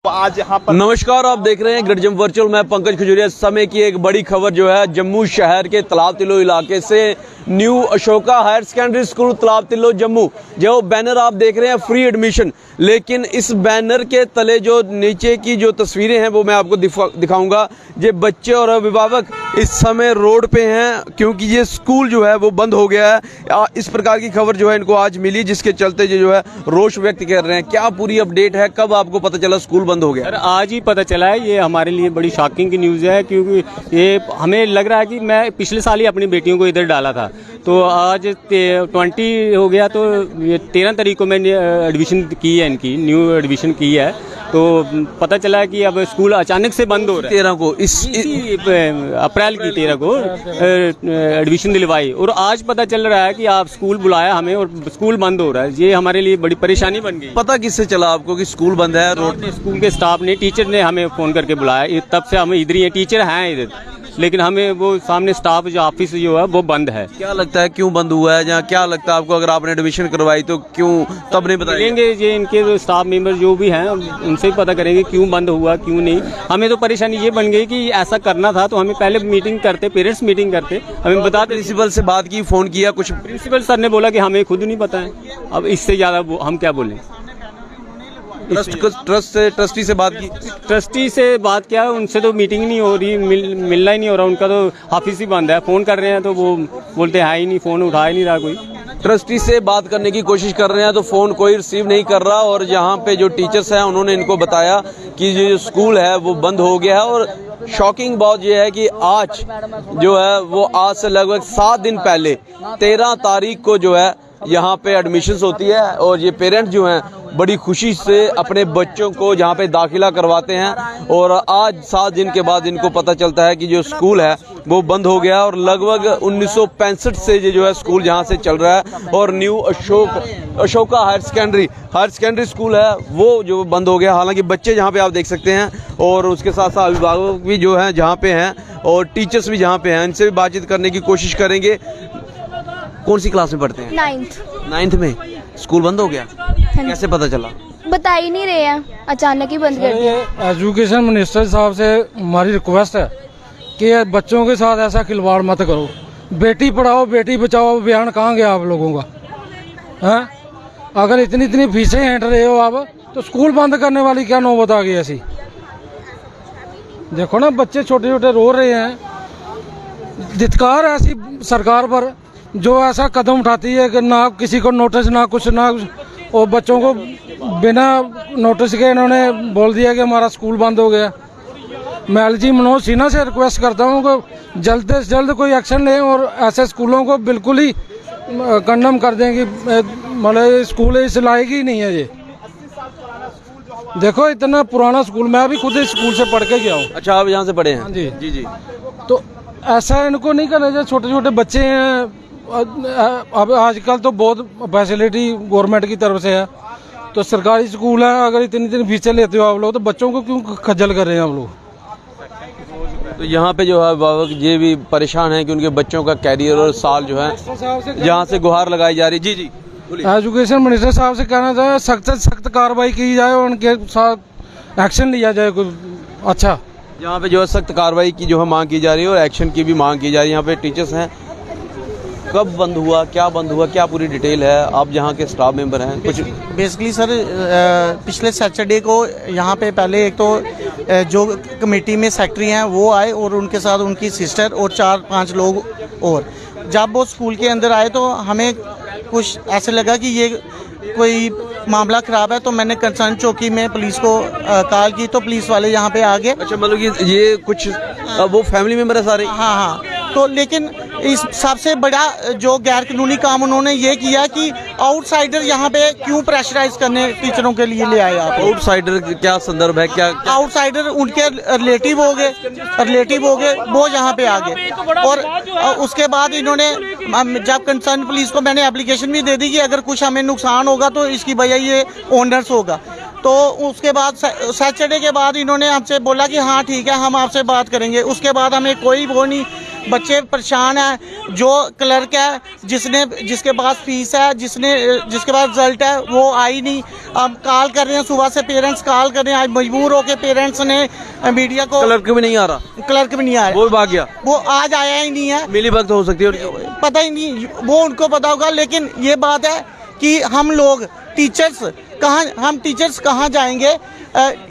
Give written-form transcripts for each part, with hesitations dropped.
आज यहाँ पर नमस्कार, आप देख रहे हैं ग्रेट जम्मू वर्चुअल। मैं पंकज खजूरिया। समय की एक बड़ी खबर जो है जम्मू शहर के तालाब तिल्लो इलाके से new Ashoka higher secondary school Talab Tillo Jammu, जो बैनर आप देख रहे हैं फ्री एडमिशन, लेकिन इस बैनर के तले जो नीचे की जो तस्वीरें हैं वो मैं आपको दिखाऊंगा। ये बच्चे और अभिभावक इस समय रोड पे हैं क्योंकि ये स्कूल जो है वो बंद हो गया है। इस प्रकार की खबर जो है इनको आज मिली, जिसके चलते जो है रोष व्यक्त कर रहे हैं। क्या पूरी अपडेट है, कब आपको पता चला स्कूल बंद हो गया? सर आज ही पता चला है। ये हमारे लिए बड़ी शॉकिंग की न्यूज़ है क्योंकि ये हमें लग रहा है कि मैं पिछले साल ही अपनी बेटियों को इधर डाला था, तो आज 20 हो गया, तो ये 13 तारीख को मैंने एडमिशन की है, इनकी न्यू एडमिशन की है। तो पता चला कि अब स्कूल अचानक से बंद हो रहा है। 13 को अप्रैल की 13 को एडमिशन दिलवाई और आज पता चल रहा है कि आप स्कूल बुलाया हमें और स्कूल बंद हो रहा है। ये हमारे लिए बड़ी परेशानी बन गई। पता किससे चला आपको कि स्कूल बंद है? रोड स्कूल के स्टाफ ने, टीचर ने हमें फ़ोन करके बुलाया। तब से हम इधर ही हैं, टीचर हैं इधर, लेकिन हमें वो सामने स्टाफ जो ऑफिस जो है वो बंद है। क्या लगता है क्यों बंद हुआ है? जहाँ क्या लगता है आपको, अगर आपने एडमिशन करवाई तो क्यों तब नहीं बताएंगे? ये इनके जो स्टाफ मेंबर जो भी हैं उनसे ही पता करेंगे क्यों बंद हुआ क्यों नहीं। हमें तो परेशानी ये बन गई कि ऐसा करना था तो हमें पहले मीटिंग करते, पेरेंट्स मीटिंग करते, हमें बताते। प्रिंसिपल से बात की, फोन किया? कुछ प्रिंसिपल सर ने बोला कि हमें खुद नहीं पता है। अब इससे ज़्यादा हम क्या बोलें? ट्रस्टी से बात की? ट्रस्टी से बात किया, उनसे तो मीटिंग नहीं हो रही, मिलना ही नहीं हो रहा। उनका तो ऑफिस ही बंद है। फ़ोन कर रहे हैं तो वो बोलते हैं ही नहीं, फ़ोन उठा ही नहीं रहा कोई। ट्रस्टी से बात करने की कोशिश कर रहे हैं तो फ़ोन कोई रिसीव नहीं कर रहा। और यहाँ पे जो टीचर्स हैं उन्होंने इनको बताया कि जो स्कूल है वो बंद हो गया है। और शॉकिंग बात यह है कि आज जो है वो आज से लगभग 7 दिन पहले 13 तारीख को जो है यहाँ पे एडमिशन्स होती है और ये पेरेंट्स जो हैं बड़ी खुशी से अपने बच्चों को यहाँ पे दाखिला करवाते हैं। और आज 7 दिन के बाद इनको पता चलता है कि जो स्कूल है वो बंद हो गया। और लगभग 1965 से ये जो है स्कूल यहाँ से चल रहा है और new Ashoka higher secondary school है वो जो बंद हो गया। हालांकि बच्चे जहाँ पे आप देख सकते हैं और उसके साथ साथ अभिभावक भी जो हैं जहाँ पे हैं और टीचर्स भी जहाँ पे हैं, इनसे भी बातचीत करने की कोशिश करेंगे। कौन सी क्लास में पढ़ते हैं? 9th में स्कूल बंद हो गया, कैसे पता चला? बता ही नहीं रहे हैं, अचानक ही बंद कर दिया। एजुकेशन मिनिस्टर साहब से हमारी रिक्वेस्ट है कि बच्चों के साथ ऐसा खिलवाड़ मत करो। बेटी पढ़ाओ बेटी बचाओ अभियान कहाँ गया आप लोगों का? हैं? अगर इतनी फीसें हैंट रहे हो आप तो स्कूल बंद करने वाली क्या नौबत आ गई ऐसी? देखो ना, बच्चे छोटे छोटे रो रहे हैं। धिक्कार ऐसी सरकार पर जो ऐसा कदम उठाती है कि ना किसी को नोटिस ना कुछ और बच्चों को बिना नोटिस के इन्होंने बोल दिया कि हमारा स्कूल बंद हो गया। मैं एलजी मनोज सिन्हा से रिक्वेस्ट करता हूँ कि जल्द से जल्द कोई एक्शन लें और ऐसे स्कूलों को बिल्कुल ही कंडम कर दें कि मतलब स्कूल इस लायक ही नहीं है। ये देखो इतना पुराना स्कूल, मैं भी खुद इस स्कूल से पढ़ के गया हूँ। अच्छा, आप यहाँ से पढ़े हैं? हाँ जी जी जी। तो ऐसा इनको नहीं करना चाहिए। छोटे छोटे बच्चे हैं, अब आजकल तो बहुत फैसिलिटी गवर्नमेंट की तरफ से है, तो सरकारी स्कूल है। अगर इतनी फीसें लेते हो आप लोग तो बच्चों को क्यों खज्जल कर रहे हैं आप लोग? तो यहाँ पे जो है अभिभावक ये भी परेशान है कि उनके बच्चों का कैरियर और साल जो है जहाँ से गुहार लगाई जा रही। जी जी, एजुकेशन मिनिस्टर साहब से कहना चाहिए सख्त से सख्त कार्रवाई की जाए और उनके साथ एक्शन लिया जाए कोई अच्छा। यहाँ पे जो है सख्त कार्रवाई की जो है मांग की जा रही है और एक्शन की भी मांग की जा रही है। यहाँ पे टीचर्स हैं। कब बंद हुआ, क्या बंद हुआ, क्या पूरी डिटेल है? आप यहाँ के स्टाफ मेंबर हैं कुछ? बेसिकली सर पिछले सैटरडे को यहाँ पे पहले एक तो जो कमेटी में सेक्रेटरी हैं वो आए और उनके साथ उनकी सिस्टर और 4-5 लोग और। जब वो स्कूल के अंदर आए तो हमें कुछ ऐसे लगा कि ये कोई मामला ख़राब है, तो मैंने कंसर्न चौकी में पुलिस को कॉल की तो पुलिस वाले यहाँ पे आ गए। अच्छा, मतलब कि ये कुछ वो फैमिली मेंबर है सारे? हाँ। तो लेकिन इस सबसे बड़ा जो गैर कानूनी काम उन्होंने ये किया कि आउटसाइडर यहाँ पे क्यों प्रेशराइज करने टीचरों के लिए ले आए आप? आउटसाइडर क्या संदर्भ है? क्या आउटसाइडर उनके रिलेटिव हो गए वो यहाँ पे आ गए। और उसके बाद इन्होंने जब कंसर्न पुलिस को मैंने एप्लीकेशन भी दे दी कि अगर कुछ हमें नुकसान होगा तो इसकी वजह ये ओनर्स होगा। तो उसके बाद सैटरडे के बाद इन्होंने हमसे बोला कि हाँ ठीक है हम आपसे बात करेंगे। उसके बाद हमें कोई वो नहीं बच्चे परेशान हैं। जो क्लर्क है जिसके पास फीस है, जिसके पास रिजल्ट है, वो आई नहीं। अब कॉल कर रहे हैं, सुबह से पेरेंट्स कॉल कर रहे हैं। आज मजबूर होकर पेरेंट्स ने मीडिया को, क्लर्क भी नहीं आ रहा, क्लर्क भी नहीं आ रहा, वो भाग गया, वो आज आया ही नहीं है। मिली भगत हो सकती है, पता ही नहीं, वो उनको पता होगा। लेकिन ये बात है कि हम लोग टीचर्स कहाँ जाएंगे?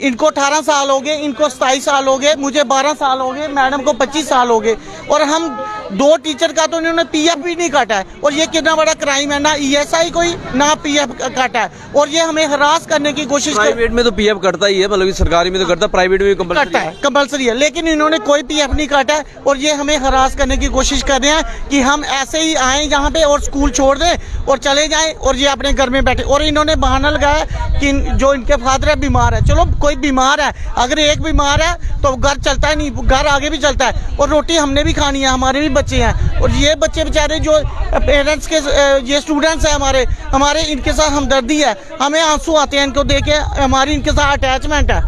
इनको 18 साल हो गए, इनको 27 साल हो गए, मुझे 12 साल हो गए, मैडम को 25 साल हो गए, और हम 2 टीचर का तो इन्होंने पीएफ भी नहीं काटा है। और ये कितना बड़ा क्राइम है, ना ईएसआई कोई ना पीएफ काटा है, और ये हमें हरास करने की कोशिश प्राइवेट में तो पीएफ कटता ही है, मतलब सरकारी में तो करता, प्राइवेट में कटता है, कंपलसरी है। लेकिन इन्होंने कोई पीएफ नहीं काटा है, और ये हमें हरास करने की कोशिश कर रहे हैं कि हम ऐसे ही आए यहाँ पे और स्कूल छोड़ दें और चले जाएं, और ये अपने घर में बैठे। और इन्होंने बहाना लगाया कि जो इनके फादर है बीमार है। चलो कोई बीमार है, अगर एक बीमार है तो घर चलता है नहीं, घर आगे भी चलता है, और रोटी हमने भी खानी है, हमारे भी बच्चे हैं। और ये बच्चे बेचारे जो पेरेंट्स के, ये स्टूडेंट्स हैं हमारे इनके साथ हमदर्दी है, हमें आंसू आते हैं इनको देख के, हमारी इनके साथ अटैचमेंट है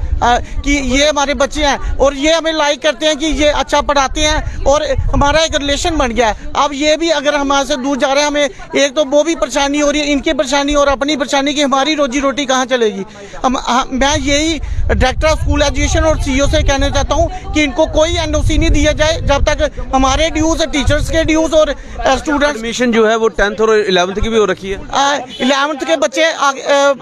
कि ये हमारे बच्चे हैं, और ये हमें लाइक करते हैं कि ये अच्छा पढ़ाते हैं, और हमारा एक रिलेशन बन गया है। अब ये भी अगर हमारे से दूर जा रहे हैं, हमें एक तो वो भी परेशानी हो रही है, इनकी परेशानी और अपनी परेशानी की, हमारी रोजी रोटी कहाँ चलेगी? मैं यही डायरेक्टर ऑफ स्कूल एजुकेशन और सीईओ से कहना चाहता हूँ कि इनको कोई एनओसी नहीं दिया जाए जब तक हमारे ड्यूज, टीचर्स के ड्यूज और स्टूडेंट्स। एडमिशन जो है वो 10th और 11th की भी हो रखी है। 11th के बच्चे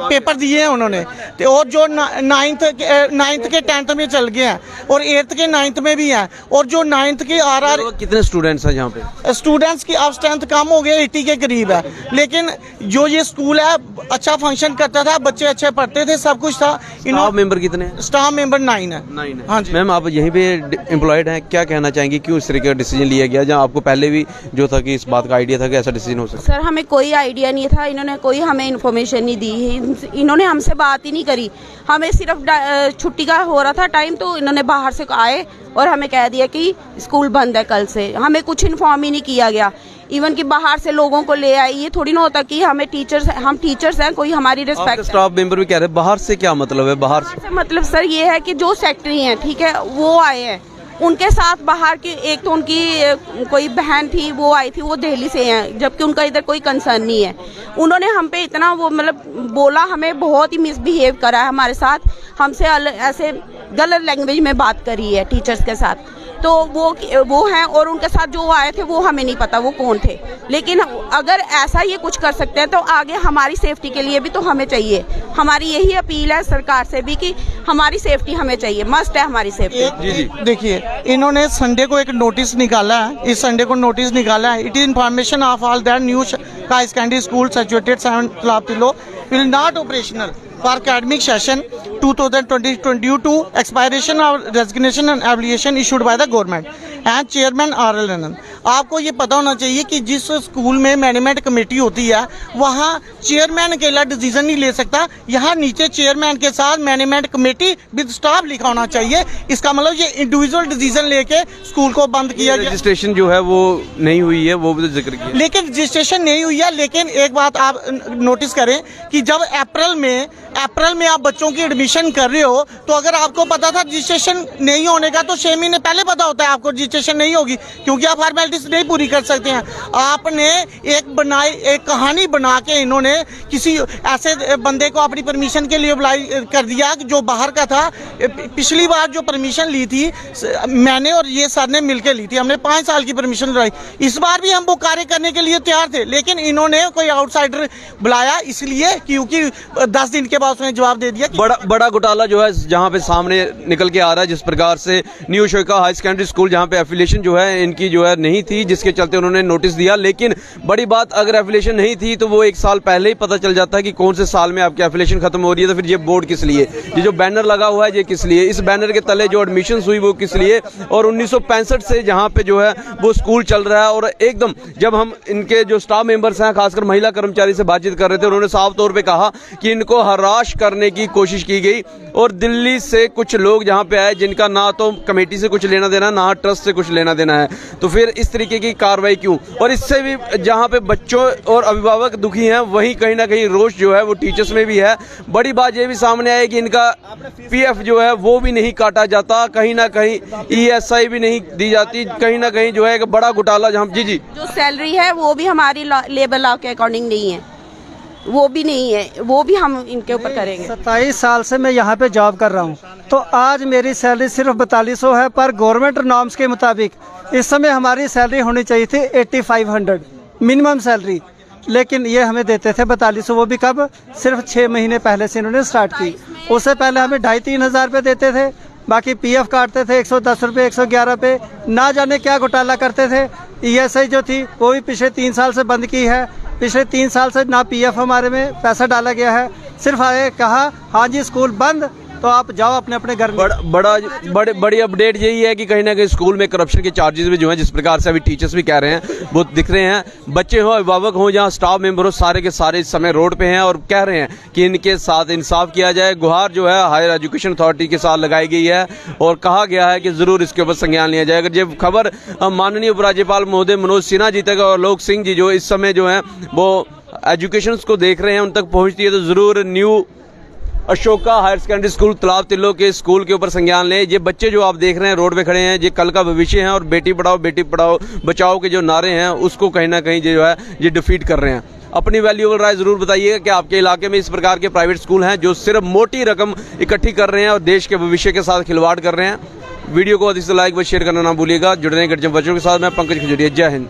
पेपर दिए हैं उन्होंने, और जो 9th के 10th में चल गए हैं, और 8th के 9th में भी हैं, और जो 9th के RR। कितने स्टूडेंट्स हैं यहाँ पे? स्टूडेंट्स की अब स्ट्रेंथ कम हो गई, 80 के करीब है। लेकिन जो ये स्कूल है अच्छा फंक्शन करता था, बच्चे अच्छे पढ़ते थे, सब कुछ था। स्टाफ मेंबर कितने हैं? स्टाफ मेंबर 9 है। 9 है। हाँ जी मैम, आप यहीं पे एम्प्लॉयड हैं, क्या कहना चाहेंगे क्यों इस तरीके का डिसीजन लिया गया, जहाँ आपको पहले भी जो था कि इस बात का आइडिया था कि ऐसा डिसीजन हो सकता? सर, हमें कोई आइडिया नहीं था, इन्होंने कोई हमें इन्फॉर्मेशन नहीं दी है, इन्होंने हमसे बात ही नहीं करी। हमें सिर्फ छुट्टी का हो रहा था टाइम, तो इन्होंने बाहर से आए और हमें कह दिया कि स्कूल बंद है कल से। हमें कुछ इन्फॉर्म ही नहीं किया गया। इवन कि बाहर से लोगों को ले आई, ये थोड़ी ना होता कि हम टीचर्स हैं, कोई हमारी रिस्पेक्ट। स्टाफ मेंबर भी कह रहे हैं बाहर से, क्या मतलब है बाहर से? मतलब सर ये है कि जो सेक्रेटरी हैं, ठीक है, वो आए हैं, उनके साथ बाहर की एक तो उनकी कोई बहन थी, वो आई थी, वो दिल्ली से हैं, जबकि उनका इधर कोई कंसर्न नहीं है। उन्होंने हम पे इतना वो मतलब बोला, हमें बहुत ही मिसबिहेव करा है हमारे साथ, हमसे ऐसे गलत लैंग्वेज में बात करी है टीचर्स के साथ। तो वो हैं, और उनके साथ जो आए थे वो हमें नहीं पता वो कौन थे। लेकिन अगर ऐसा ये कुछ कर सकते हैं तो आगे हमारी सेफ्टी के लिए भी तो हमें चाहिए। हमारी यही अपील है सरकार से भी कि हमारी सेफ्टी हमें चाहिए, मस्ट है हमारी सेफ्टी। जी। देखिए, इन्होंने संडे को एक नोटिस निकाला है, इस संडे को नोटिस निकाला है। It is information of all that new high secondary school situated 7 Laptilo will not operational for academic session 2020-22 to expiration of resignation and evaluation issued by the government and chairman R.L. Anand। आपको ये पता होना चाहिए कि जिस school में management committee होती है वहाँ चेयरमैन अकेला डिसीजन नहीं ले सकता। यहाँ नीचे चेयरमैन के साथ मैनेजमेंट कमेटी विद स्टाफ लिखा होना चाहिए। इसका मतलब ये इंडिविजुअल डिसीजन लेके स्कूल को बंद किया गया। रजिस्ट्रेशन जो है वो नहीं हुई है, वो भी तो जिक्र किया। लेकिन रजिस्ट्रेशन नहीं हुई है। लेकिन एक बात आप नोटिस करें कि जब अप्रैल में आप बच्चों की एडमिशन कर रहे हो, तो अगर आपको पता था रजिस्ट्रेशन नहीं होने का, तो 6 महीने पहले पता होता है आपको रजिस्ट्रेशन नहीं होगी, क्योंकि आप फॉर्मेलिटीज नहीं पूरी कर सकते हैं। आपने एक कहानी बना के इन्होंने किसी ऐसे बंदे को अपनी परमिशन के लिए अप्लाई कर दिया जो बाहर का था। पिछली बार जो परमिशन ली थी मैंने और ये सर ने मिलकर ली थी, हमने 5 साल की परमिशन लगाई। इस बार भी हम वो कार्य करने के लिए तैयार थे, लेकिन इन्होंने कोई आउटसाइडर बुलाया, इसलिए क्योंकि 10 दिन के बाद उसने जवाब दे दिया। बड़ा घोटाला जो है जहां पे सामने निकल के आ रहा है, जिस प्रकार से न्यू शोका हाई सेकेंडरी स्कूल जहां पे एफिलिएशन जो है इनकी जो है नहीं थी, जिसके चलते उन्होंने नोटिस दिया। लेकिन बड़ी बात, अगर एफिलिएशन नहीं थी तो वो 1 साल पहले ही पता चल जाता है कि कौन से साल में आपकी एफिलिएशन खत्म हो रही है। तो फिर ये बोर्ड किस लिए, ये जो बैनर लगा हुआ है ये किस लिए, इस बैनर के तले जो एडमिशन हुई वो किस लिए, और 1965 से जहां पे जो है वो स्कूल चल रहा है। और एकदम जब हम इनके जो स्टाफ मेंबर्स हैं, खासकर महिला कर्मचारी से बातचीत कर रहे थे, उन्होंने साफ तौर पे कहा कि इनको हराश करने की कोशिश की गई। गई और दिल्ली से कुछ लोग जहाँ पे आए जिनका ना तो कमेटी से कुछ लेना देना, ना ट्रस्ट से कुछ लेना देना है, तो फिर इस तरीके की कार्रवाई क्यों? और इससे भी जहाँ पे बच्चों और अभिभावक दुखी हैं, वहीं कहीं ना कहीं रोष जो है वो टीचर्स में भी है। बड़ी बात ये भी सामने आई कि इनका पीएफ जो है वो भी नहीं काटा जाता, कहीं ना कहीं ईएसआई भी नहीं दी जाती, कहीं ना कहीं जो है एक बड़ा घोटाला जहाँ जी जो सैलरी है वो भी हमारी लेबर लॉ के अकॉर्डिंग नहीं है, वो भी नहीं है, वो भी हम इनके ऊपर करेंगे। 27 साल से मैं यहाँ पे जॉब कर रहा हूँ, तो आज मेरी सैलरी सिर्फ 4200 है, पर गवर्नमेंट नॉर्म्स के मुताबिक इस समय हमारी सैलरी होनी चाहिए थी 8500 मिनिमम सैलरी, लेकिन ये हमें देते थे 4200, वो भी कब? सिर्फ 6 महीने पहले से इन्होंने स्टार्ट की। उससे पहले हमें 2,500-3 हज़ार रुपये देते थे, बाकी पीएफ काटते थे 110 रुपये, 111 रुपये, ना जाने क्या घोटाला करते थे। ईएसआई जो थी वो भी पिछले 3 साल से बंद की है, पिछले 3 साल से ना पीएफ हमारे में पैसा डाला गया है, सिर्फ आए कहा हाँ जी स्कूल बंद, तो आप जाओ अपने अपने घर में। बड़ी अपडेट यही है कि कहीं ना कहीं स्कूल में करप्शन के चार्जेस भी जो हैं, जिस प्रकार से अभी टीचर्स भी कह रहे हैं, वो दिख रहे हैं। बच्चे हो, अभिभावक हो, जहाँ स्टाफ मेंबर हो, सारे के सारे इस समय रोड पे हैं और कह रहे हैं कि इनके साथ इंसाफ किया जाए। गुहार जो है हायर एजुकेशन अथॉरिटी के साथ लगाई गई है और कहा गया है कि ज़रूर इसके ऊपर संज्ञान लिया जाएगा। जब खबर माननीय उपराज्यपाल महोदय मनोज सिन्हा जी तक और लोक सिंह जी जो इस समय जो है वो एजुकेशन को देख रहे हैं, उन तक पहुँचती है तो ज़रूर new Ashoka higher secondary school Talab Tillo के स्कूल के ऊपर संज्ञान लें। ये बच्चे जो आप देख रहे हैं रोड पे खड़े हैं, ये कल का भविष्य है और बेटी पढ़ाओ बचाओ के जो नारे हैं उसको कहीं ना कहीं जो है ये डिफीट कर रहे हैं। अपनी वैल्यूएबल राय जरूर बताइएगा कि आपके इलाके में इस प्रकार के प्राइवेट स्कूल हैं जो सिर्फ मोटी रकम इकट्ठी कर रहे हैं और देश के भविष्य के साथ खिलवाड़ कर रहे हैं। वीडियो को अधिक से लाइक व शेयर करना ना भूलिएगा। जुड़ने के बच्चों के साथ मैं पंकज खजूरिया। जय हिंद।